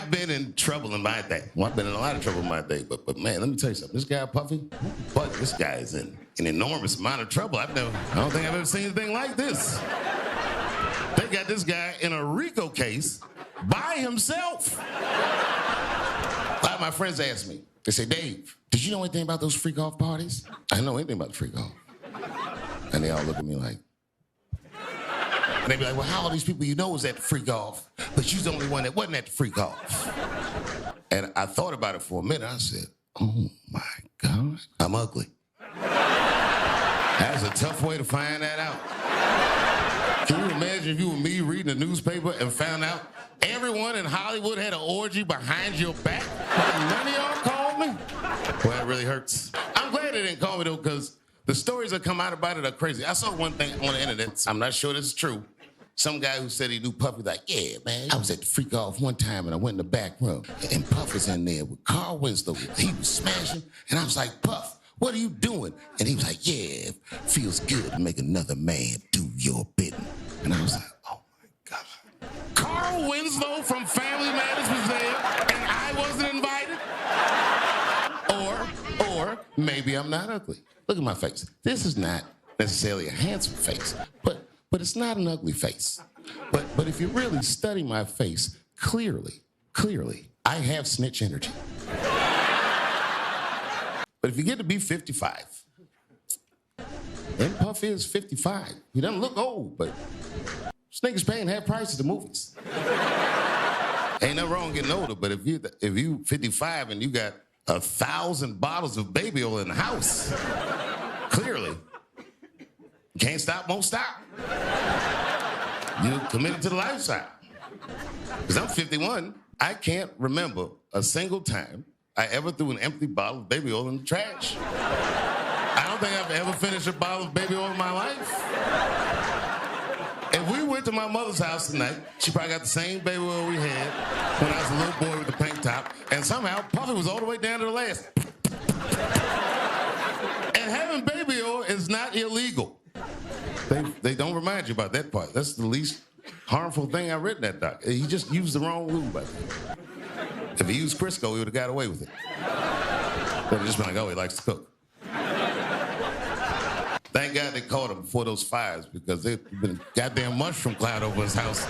I've been in trouble in my day. Well, I've been in a lot of trouble in my day, but man, let me tell you something. This guy, Puffy, but this guy is in an enormous amount of trouble. I don't think I've ever seen anything like this. They got this guy in a RICO case by himself. A lot of my friends ask me, they say, Dave, did you know anything about those freak-off parties? I didn't know anything about the freak-off. And they all look at me like, and they be like, well, how all these people you know was at the freak-off, but you's the only one that wasn't at the freak-off. And I thought about it for a minute. I said, oh, my God, I'm ugly. That was a tough way to find that out. Can you imagine if you were me reading the newspaper and found out everyone in Hollywood had an orgy behind your back? Like, none of y'all called me? Well, that really hurts. I'm glad they didn't call me, though, because the stories that come out about it are crazy. I saw one thing on the internet. I'm not sure this is true. Some guy who said he knew Puffy, like, yeah, man, I was at the freak off one time and I went in the back room and Puff was in there with Carl Winslow. He was smashing and I was like, Puff, what are you doing? And he was like, yeah, it feels good to make another man do your bidding. And I was like, oh my God. Carl Winslow from Family Matters was there and I wasn't invited? Or maybe I'm not ugly. Look at my face. This is not necessarily a handsome face, but it's not an ugly face. But if you really study my face clearly, I have snitch energy. But if you get to be 55, and Puff is 55, he doesn't look old, but this nigga's paying half price at the movies. Ain't nothing wrong getting older, but if you 55 and you got 1,000 bottles of baby oil in the house, clearly, can't stop, won't stop. You're committed to the lifestyle. Because I'm 51, I can't remember a single time I ever threw an empty bottle of baby oil in the trash. I don't think I've ever finished a bottle of baby oil in my life. If we went to my mother's house tonight, she probably got the same baby oil we had when I was a little boy with the pink top, and somehow Puffy was all the way down to the last. And having baby oil is not illegal. They don't remind you about that part. That's the least harmful thing I read in that doc. He just used the wrong lube, I think. If he used Crisco, he would have got away with it. They'd have just been like, oh, he likes to cook. Thank God they caught him before those fires because there'd been a goddamn mushroom cloud over his house.